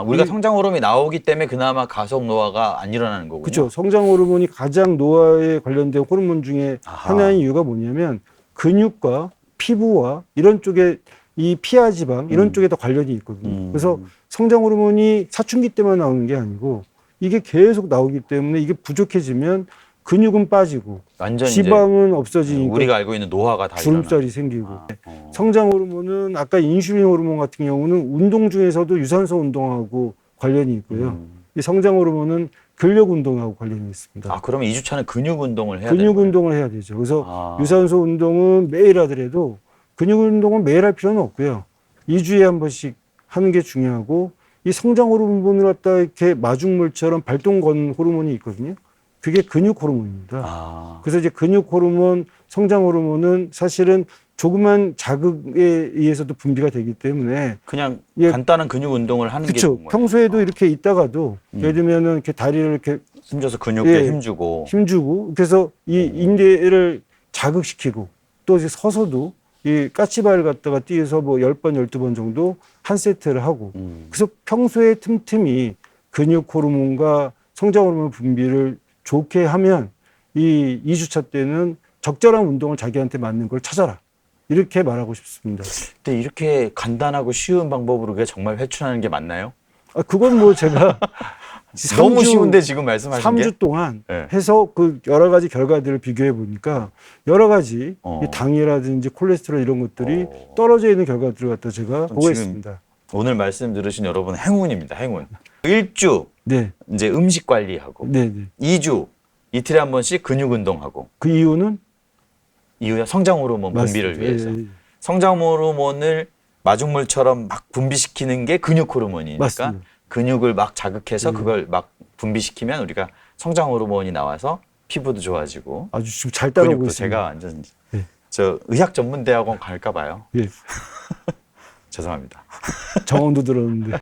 우리가 성장 호르몬이 나오기 때문에 그나마 가속 노화가 안 일어나는 거군요. 그렇죠. 성장 호르몬이 가장 노화에 관련된 호르몬 중에 하나의 이유가 뭐냐면 근육과 피부와 이런 쪽에 이 피하 지방 이런 쪽에 더 관련이 있거든요. 그래서 성장 호르몬이 사춘기 때만 나오는 게 아니고 이게 계속 나오기 때문에 이게 부족해지면 근육은 빠지고 완전 지방은 이제 없어지니까 우리가 알고 있는 노화가 다 주름살이 일어나는. 생기고 성장 호르몬은 아까 인슐린 호르몬 같은 경우는 운동 중에서도 유산소 운동하고 관련이 있고요. 이 성장 호르몬은 근력 운동하고 관련이 있습니다. 그러면 2주차는 근육 운동을 해야 근육 되는 거예요? 운동을 해야 되죠. 그래서 유산소 운동은 매일 하더라도 근육 운동은 매일 할 필요는 없고요. 2주에 한 번씩 하는 게 중요하고 이 성장 호르몬을 갖다 이렇게 마중물처럼 발동 거는 호르몬이 있거든요. 그게 근육 호르몬입니다. 그래서 이제 근육 호르몬, 성장 호르몬은 사실은 조그만 자극에 의해서도 분비가 되기 때문에 그냥 예, 간단한 근육 운동을 하는 게 그렇죠. 좋은 거예요. 평소에도 이렇게 있다가도 예를 들면은 이렇게 다리를 이렇게 힘줘서 근육에 예, 힘주고. 힘주고 그래서 이 인대를 자극시키고 또 이제 서서도 이 까치발 갖다가 뛰어서 뭐 10번, 12번 정도 한 세트를 하고 그래서 평소에 틈틈이 근육 호르몬과 성장 호르몬 분비를 좋게 하면 이 2주차 때는 적절한 운동을 자기한테 맞는 걸 찾아라. 이렇게 말하고 싶습니다. 근데 이렇게 간단하고 쉬운 방법으로 그게 정말 회춘하는 게 맞나요? 그건 뭐 제가 너무 쉬운데 지금 말씀하신 3주 동안 네. 해서 그 여러 가지 결과들을 비교해 보니까 여러 가지 이 당이라든지 콜레스테롤 이런 것들이 떨어져 있는 결과들을 갖다 제가 보고 있습니다. 오늘 말씀 들으신 여러분 행운입니다. 행운. 1주 네. 이제 음식 관리하고 네, 네. 2주 이틀에 한 번씩 근육 운동하고 그 이유는 이후에 성장 호르몬 분비를 맞습니다. 위해서. 예, 예. 성장 호르몬을 마중물처럼 막 분비시키는 게 근육 호르몬이니까 맞습니다. 근육을 막 자극해서 그걸 막 분비시키면 우리가 성장 호르몬이 나와서 피부도 좋아지고 아주 지금 잘 따라오고 근육도 있습니다. 제가 완전 예. 저 의학 전문 대학원 갈까 봐요. 예. 죄송합니다. 정원도 들었는데.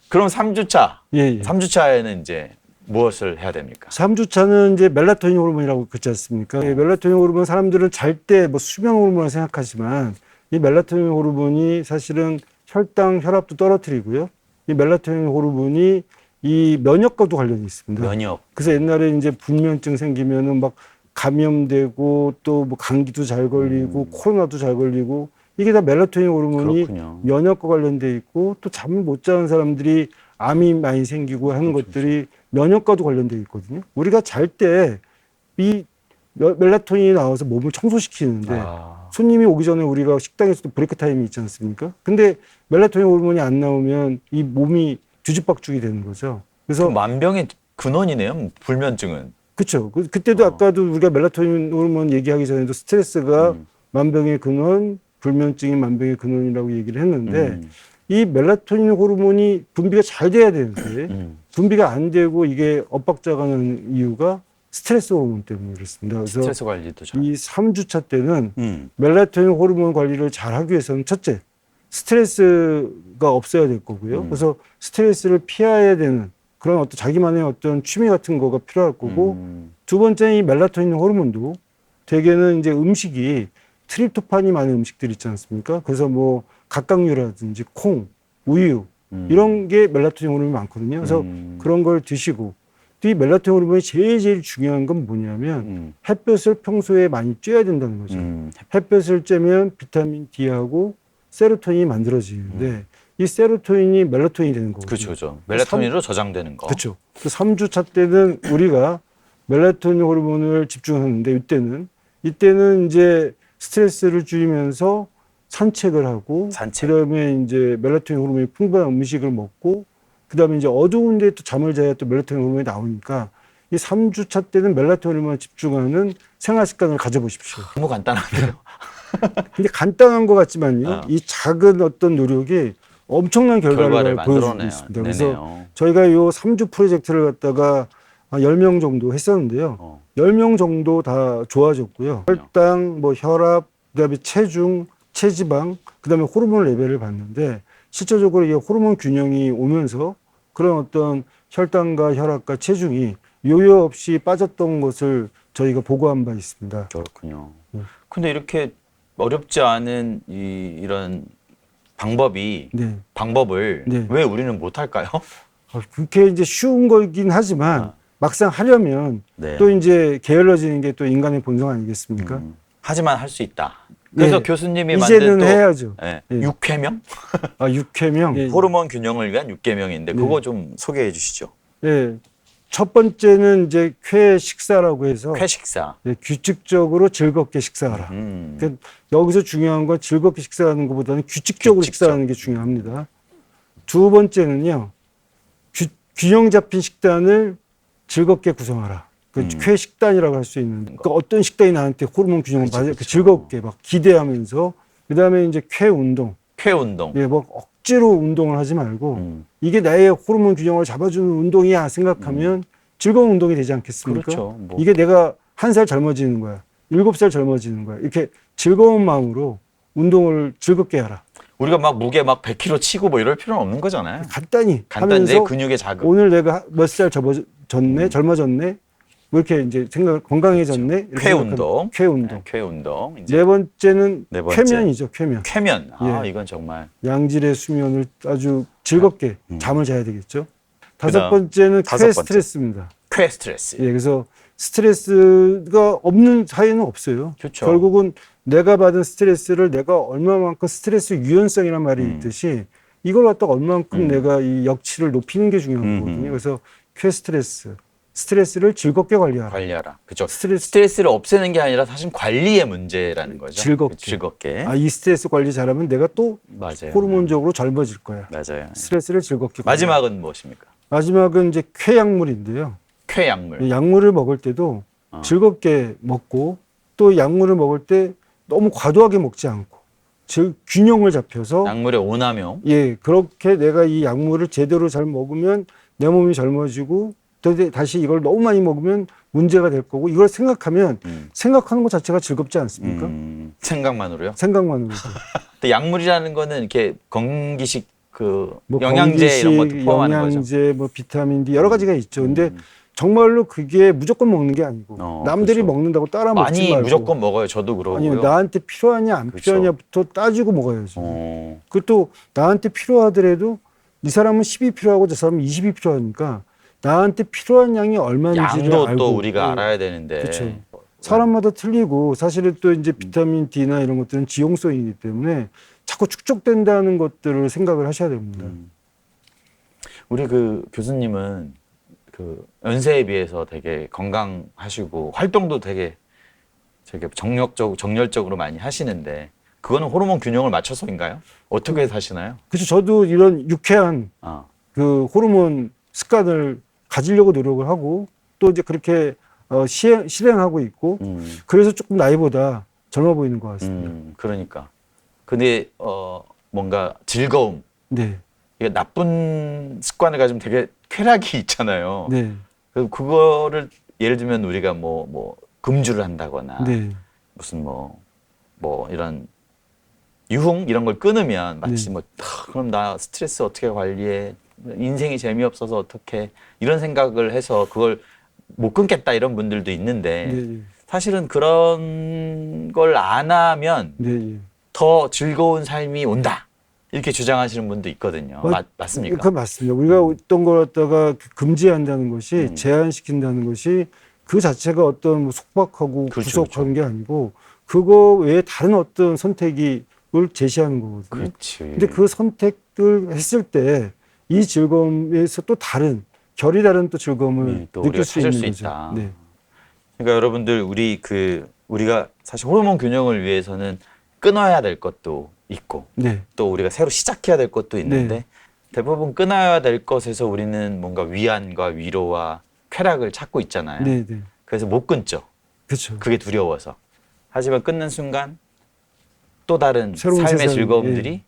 그럼 3주차. 예, 예. 3주차에는 이제 무엇을 해야 됩니까? 3주차는 이제 멜라토닌 호르몬이라고 그렇지 않습니까? 이 멜라토닌 호르몬 사람들은 잘 때 뭐 수면 호르몬을 생각하지만 이 멜라토닌 호르몬이 사실은 혈당, 혈압도 떨어뜨리고요. 이 멜라토닌 호르몬이 이 면역과도 관련이 있습니다. 면역. 그래서 옛날에 이제 불면증 생기면은 막 감염되고 또 뭐 감기도 잘 걸리고 코로나도 잘 걸리고 이게 다 멜라토닌 호르몬이 그렇군요. 면역과 관련돼 있고 또 잠을 못 자는 사람들이 암이 많이 생기고 하는 것들이 면역과도 관련돼 있거든요. 우리가 잘 때 이 멜라토닌이 나와서 몸을 청소시키는데 손님이 오기 전에 우리가 식당에서도 브레이크 타임이 있지 않습니까? 근데 멜라토닌 호르몬이 안 나오면 이 몸이 뒤죽박죽이 되는 거죠. 그래서 만병의 근원이네요. 불면증은. 그렇죠. 그때도 아까도 우리가 멜라토닌 호르몬 얘기하기 전에도 스트레스가 만병의 근원, 불면증이 만병의 근원이라고 얘기를 했는데 이 멜라토닌 호르몬이 분비가 잘 돼야 되는데 분비가 안 되고 이게 엇박자가 나는 이유가 스트레스 호르몬 때문에 그렇습니다. 그래서 스트레스 관리도 잘. 이 3주차 때는 멜라토닌 호르몬 관리를 잘 하기 위해서는 첫째, 스트레스가 없어야 될 거고요. 그래서 스트레스를 피해야 되는 그런 어떤 자기만의 어떤 취미 같은 거가 필요할 거고 두 번째는 이 멜라토닌 호르몬도 대개는 이제 음식이 트립토판이 많은 음식들 있지 않습니까? 그래서 뭐 각각류라든지 콩, 우유 이런 게 멜라토닌 호르몬이 많거든요. 그래서 그런 걸 드시고 또 이 멜라토닌 호르몬이 제일 중요한 건 뭐냐면 햇볕을 평소에 많이 쬐야 된다는 거죠. 햇볕을 쬐면 비타민 D하고 세로토닌이 만들어지는데 이 세로토닌이 멜라토닌이 되는 거거든요. 그렇죠, 그렇죠. 멜라토닌으로 저장되는 거. 그렇죠. 그 3주차 때는 우리가 멜라토닌 호르몬을 집중하는데 이때는 이제 스트레스를 줄이면서 산책을 하고 그다음에 이제 멜라토닌 호르몬이 풍부한 음식을 먹고 그다음에 이제 어두운 데에 또 잠을 자야 또 멜라토닌 호르몬이 나오니까 이 3주차 때는 멜라토닌 호르몬에 집중하는 생활 습관을 가져보십시오. 너무 간단한데요. 근데 간단한 것 같지만요. 이 작은 어떤 노력이 엄청난 결과를 보여주고 있습니다. 그래서 저희가 요 3주 프로젝트를 갖다가 한 10명 정도 했었는데요. 10명 정도 다 좋아졌고요. 혈당, 뭐 혈압, 그다음에 체중, 체지방, 그다음에 호르몬 레벨을 봤는데 실질적으로 이 호르몬 균형이 오면서 그런 어떤 혈당과 혈압과 체중이 요요 없이 빠졌던 것을 저희가 보고한 바 있습니다. 그렇군요. 근데 이렇게 어렵지 않은 이런 방법을 왜 우리는 못할까요? 그렇게 이제 쉬운 거긴 하지만 막상 하려면 또 이제 게을러지는 게 또 인간의 본성 아니겠습니까? 하지만 할 수 있다. 그래서 교수님이 이제는 만든 또 해야죠. 육회명? 육회명. 호르몬 균형을 위한 육계명인데 그거 좀 소개해 주시죠. 네. 첫 번째는 이제 쾌 식사라고 해서 쾌식사. 규칙적으로 즐겁게 식사하라. 그러니까 여기서 중요한 건 즐겁게 식사하는 것보다는 규칙적으로 식사하는 게 중요합니다. 두 번째는요. 균형 잡힌 식단을 즐겁게 구성하라. 쾌 식단이라고 할 수 있는. 그러니까 어떤 식단이 나한테 호르몬 균형을 맞아 즐겁게 막 기대하면서 그다음에 이제 쾌 운동. 예, 뭐 억지로 운동을 하지 말고 이게 나의 호르몬 균형을 잡아주는 운동이야 생각하면 즐거운 운동이 되지 않겠습니까? 그렇죠. 뭐. 이게 내가 1살 젊어지는 거야. 7살 젊어지는 거야. 이렇게 즐거운 마음으로 운동을 즐겁게 하라. 우리가 막 무게 막 100kg 치고 뭐 이럴 필요는 없는 거잖아요. 간단히 내 근육의 자극. 오늘 내가 몇 살 젊어졌네. 뭐 이렇게 이제 건강해졌네. 쾌 운동. 쾌 운동. 쾌 운동. 네 번째는 쾌면이죠. 쾌면. 이건 정말 양질의 수면을 아주 즐겁게 잠을 자야 되겠죠. 다섯 번째는 쾌 스트레스입니다. 쾌 스트레스. 예, 그래서 스트레스가 없는 사회는 없어요. 그렇죠. 결국은 내가 받은 스트레스를 내가 얼마만큼 스트레스 유연성이란 말이 있듯이 이걸 갖다가 얼마만큼 내가 이 역치를 높이는 게 중요한 거거든요. 그래서 쾌 스트레스를 즐겁게 관리하라. 그렇죠. 스트레스를 없애는 게 아니라 사실 관리의 문제라는 거죠. 즐겁게. 이 스트레스 관리 잘하면 내가 또 호르몬적으로 젊어질 거야. 맞아요. 스트레스를 즐겁게. 마지막은 무엇입니까? 마지막은 이제 쾌약물인데요. 쾌약물. 약물을 먹을 때도 즐겁게 먹고 또 약물을 먹을 때 너무 과도하게 먹지 않고 즉 균형을 잡혀서 약물의 오남용. 예, 그렇게 내가 이 약물을 제대로 잘 먹으면 내 몸이 젊어지고 또 다시 이걸 너무 많이 먹으면 문제가 될 거고 이걸 생각하면 생각하는 것 자체가 즐겁지 않습니까? 생각만으로요? 생각만으로. 근데 약물이라는 거는 이렇게 건기식 뭐 영양제 이런 것도 포함하는 거죠. 영양제, 뭐 비타민 D 여러 가지가 있죠. 근데 정말로 그게 무조건 먹는 게 아니고 남들이 먹는다고 따라 먹지 많이 말고 무조건 먹어요. 저도 그러고요. 아니요, 나한테 필요하냐 안 필요하냐부터 따지고 먹어야죠. 그것도 나한테 필요하더라도 이 사람은 10이 필요하고 저 사람은 20이 필요하니까 나한테 필요한 양이 얼마인지를 양도 알고 또 우리가 알아야 되는데. 그렇죠. 사람마다 틀리고 사실은 또 이제 비타민 D나 이런 것들은 지용성이기 때문에 자꾸 축적된다는 것들을 생각을 하셔야 됩니다. 우리 그 교수님은 그 연세에 비해서 되게 건강하시고 활동도 되게 정열적으로 많이 하시는데 그거는 호르몬 균형을 맞춰서인가요? 어떻게 사시나요? 그래서 저도 이런 유쾌한 그 호르몬 습관을 가지려고 노력을 하고 또 이제 그렇게 실행하고 있고 그래서 조금 나이보다 젊어 보이는 것 같습니다. 그러니까. 근데 뭔가 즐거움. 네. 이게 나쁜 습관을 가지면 되게 쾌락이 있잖아요. 네. 그거를 예를 들면 우리가 뭐 금주를 한다거나 네. 무슨 뭐 이런 유흥 이런 걸 끊으면 마치 네. 그럼 나 스트레스 어떻게 관리해? 인생이 재미없어서 어떻게 이런 생각을 해서 그걸 못 끊겠다 이런 분들도 있는데 네. 사실은 그런 걸 안 하면 네. 더 즐거운 삶이 온다. 이렇게 주장하시는 분도 있거든요. 맞습니까? 그건 맞습니다. 우리가 어떤 걸 갖다가 금지한다는 것이 제한시킨다는 것이 그 자체가 어떤 뭐 속박하고 그렇죠, 구속하는 게 아니고 그거 외에 다른 어떤 선택을 제시하는 거거든요. 그렇지. 근데 그 선택을 했을 때 이 즐거움에서 또 다른 결이 다른 또 즐거움을 또 느낄 우리가 수 찾을 있는 수 거죠. 있다. 네. 그러니까 여러분들 우리가 사실 호르몬 균형을 위해서는 끊어야 될 것도 있고 네. 또 우리가 새로 시작해야 될 것도 있는데 네. 대부분 끊어야 될 것에서 우리는 뭔가 위안과 위로와 쾌락을 찾고 있잖아요. 네. 네. 그래서 못 끊죠. 그렇죠. 그게 두려워서. 하지만 끊는 순간 또 다른 새로운 삶의 세상이, 즐거움들이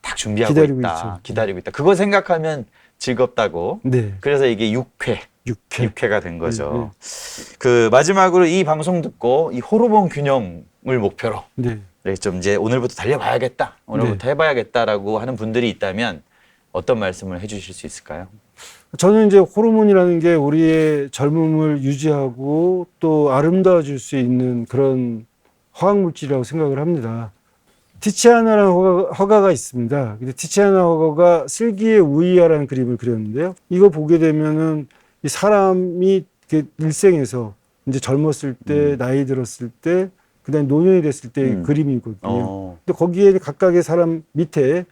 딱 준비하고 기다리고 있다. 있죠. 기다리고 있다. 그거 생각하면 즐겁다고. 네. 그래서 이게 육회. 육회가 된 거죠. 네. 그 마지막으로 이 방송 듣고 이 호르몬 균형을 목표로 네. 좀 이제 오늘부터 달려봐야겠다. 오늘부터 해봐야겠다라고 하는 분들이 있다면 어떤 말씀을 해주실 수 있을까요? 저는 이제 호르몬이라는 게 우리의 젊음을 유지하고 또 아름다워질 수 있는 그런 화학물질이라고 생각을 합니다. 티치아나라는 화가가 있습니다. 근데 티치아나 화가가 슬기의 우이아라는 그림을 그렸는데요. 이거 보게 되면은 이 사람이 일생에서 이제 젊었을 때, 나이 들었을 때, 그다음에 노년이 됐을 때의 그림이거든요. 근데 거기에 각각의 사람 밑에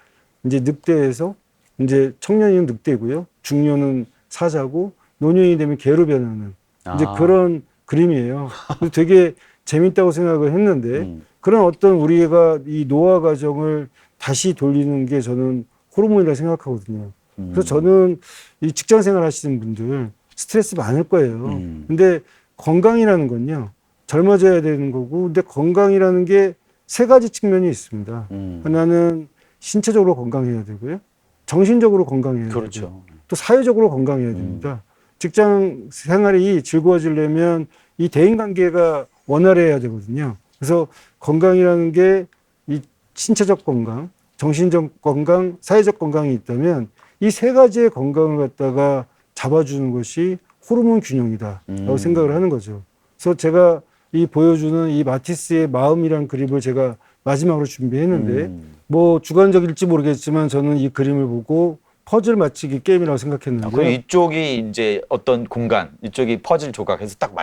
이제 늑대에서 이제 청년이는 늑대고요, 중년은 사자고, 노년이 되면 개로 변하는 이제 그런 그림이에요. 그래서 되게 재밌다고 생각을 했는데 그런 어떤 우리가 이 노화 과정을 다시 돌리는 게 저는 호르몬이라고 생각하거든요. 그래서 저는 이 직장 생활 하시는 분들 스트레스 많을 거예요. 근데 건강이라는 건요, 젊어져야 되는 거고, 근데 건강이라는 게 세 가지 측면이 있습니다. 하나는 신체적으로 건강해야 되고요, 정신적으로 건강해야 그렇죠. 되고, 또 사회적으로 건강해야 됩니다. 직장 생활이 즐거워지려면 이 대인관계가 원활해야 되거든요. 그래서 건강이라는 게 이 신체적 건강, 정신적 건강, 사회적 건강이 있다면 이 세 가지의 건강을 갖다가 잡아주는 것이 호르몬 균형이다라고 생각을 하는 거죠. 그래서 제가 이 보여주는 이 마티스의 마음이라는 그림을 제가 마지막으로 준비했는데 뭐 주관적일지 모르겠지만 저는 이 그림을 보고 퍼즐 맞추기 게임이라고 생각했는데. 그럼 이쪽이 이제 어떤 공간, 이쪽이 퍼즐 조각해서 딱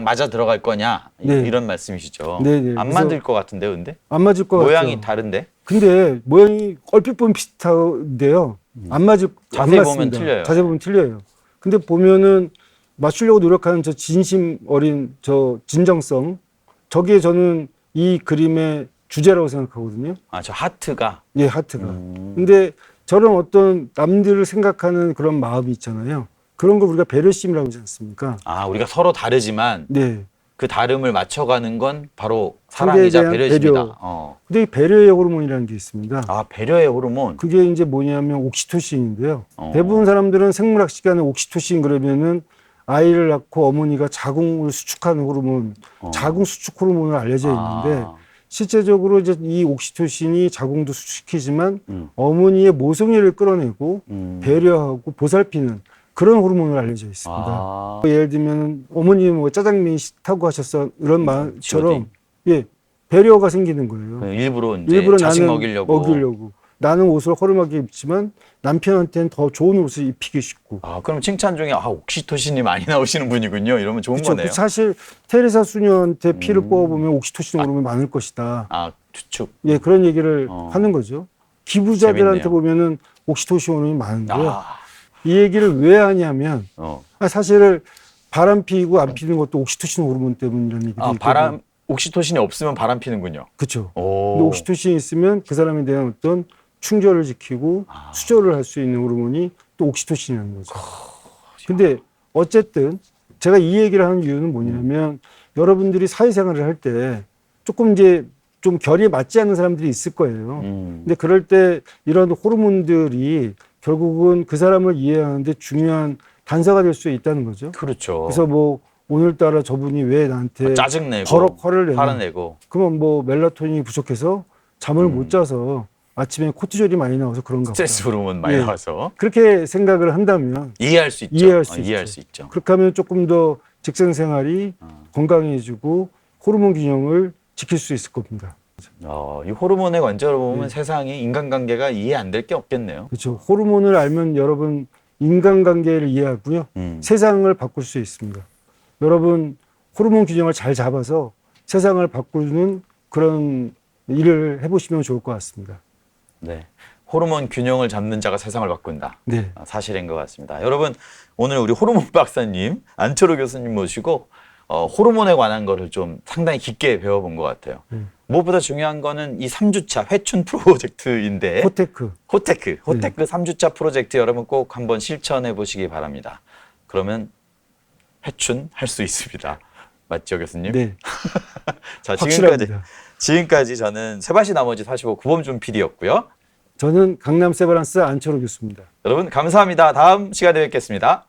맞아 들어갈 거냐 네. 이런 말씀이시죠. 네네. 안 맞을 것 같은데, 근데 안 맞을 것 같아요. 모양이 다른데 근데 모양이 얼핏 보면 비슷한데요. 자세히 안 보면 맞습니다. 틀려요. 자세히 보면 틀려요. 근데 보면은 맞추려고 노력하는 저 진심 어린 저 진정성, 저게 저는 이 그림의 주제라고 생각하거든요. 저 하트가. 예, 하트가. 근데 저런 어떤 남들을 생각하는 그런 마음이 있잖아요. 그런 걸 우리가 배려심이라고 하지 않습니까? 우리가 서로 다르지만 네. 그 다름을 맞춰가는 건 바로 상대에 사랑이자 대한 배려입니다. 배려. 근데 이 배려의 호르몬이라는 게 있습니다. 배려의 호르몬. 그게 이제 뭐냐면 옥시토신인데요. 어. 대부분 사람들은 생물학 시간에 옥시토신 그러면은 아이를 낳고 어머니가 자궁을 수축하는 호르몬, 자궁 수축 호르몬으로 알려져 있는데 실제적으로 이제 이 옥시토신이 자궁도 수축시키지만 어머니의 모성애를 끌어내고 배려하고 보살피는 그런 호르몬으로 알려져 있습니다. 예를 들면 어머님 뭐 짜장면이 싫다고 하셨어 이런 말처럼 예, 배려가 생기는 거예요. 일부러 이제 자식 나는 먹이려고. 나는 옷을 허름하게 입지만 남편한테는 더 좋은 옷을 입히기 쉽고. 아, 그럼 칭찬 중에 옥시토신이 많이 나오시는 분이군요. 이러면 좋은 그렇죠. 거네요. 사실 테레사 수녀한테 피를 뽑아보면 옥시토신 호르몬이 많을 것이다. 아, 추측. 예, 그런 얘기를 하는 거죠. 기부자들한테 재밌네요. 보면은 옥시토신 호르몬이 많은데요. 아, 이 얘기를 왜 하냐면 어. 사실 바람 피고 안 피는 것도 옥시토신 호르몬 때문이라는 얘기도 있거든요. 옥시토신이 없으면 바람 피는군요. 그렇죠. 오. 근데 옥시토신이 있으면 그 사람에 대한 어떤 충절을 지키고 수절을 할 수 있는 호르몬이 또 옥시토신이라는 거죠. 근데 어쨌든 제가 이 얘기를 하는 이유는 뭐냐면 여러분들이 사회생활을 할 때 조금 이제 좀 결이 맞지 않는 사람들이 있을 거예요. 근데 그럴 때 이런 호르몬들이 결국은 그 사람을 이해하는데 중요한 단서가 될 수 있다는 거죠. 그렇죠. 그래서 뭐 오늘따라 저분이 왜 나한테 짜증내고 버럭 화를 내나. 화를 내고. 그러면 뭐 멜라토닌이 부족해서 잠을 못 자서 아침에 코티졸이 많이 나와서 그런가 보다. 스트레스 호르몬 많이 예. 나와서 그렇게 생각을 한다면 이해할 수 있죠. 이해할 수 이해할 있죠. 수 있죠. 그렇게 하면 조금 더 직장 생활이 건강해지고 호르몬 균형을 지킬 수 있을 겁니다. 이 호르몬의 관점으로 보면 세상에 인간관계가 이해 안 될 게 없겠네요. 그렇죠. 호르몬을 알면 여러분 인간관계를 이해하고요. 세상을 바꿀 수 있습니다. 여러분 호르몬 균형을 잘 잡아서 세상을 바꾸는 그런 일을 해보시면 좋을 것 같습니다. 네. 호르몬 균형을 잡는 자가 세상을 바꾼다. 네. 사실인 것 같습니다. 여러분, 오늘 우리 호르몬 박사님, 안철호 교수님 모시고 호르몬에 관한 거를 좀 상당히 깊게 배워본 것 같아요. 무엇보다 중요한 거는 이 3주차 회춘 프로젝트인데 호테크. 호테크 3주차 프로젝트 여러분 꼭 한번 실천해 보시기 바랍니다. 그러면 회춘할 수 있습니다. 맞죠, 교수님? 네. 자, 확실합니다. 지금까지 저는 세바시 나머지 45 구범준 PD였고요. 저는 강남 세브란스 안철호 교수입니다. 여러분 감사합니다. 다음 시간에 뵙겠습니다.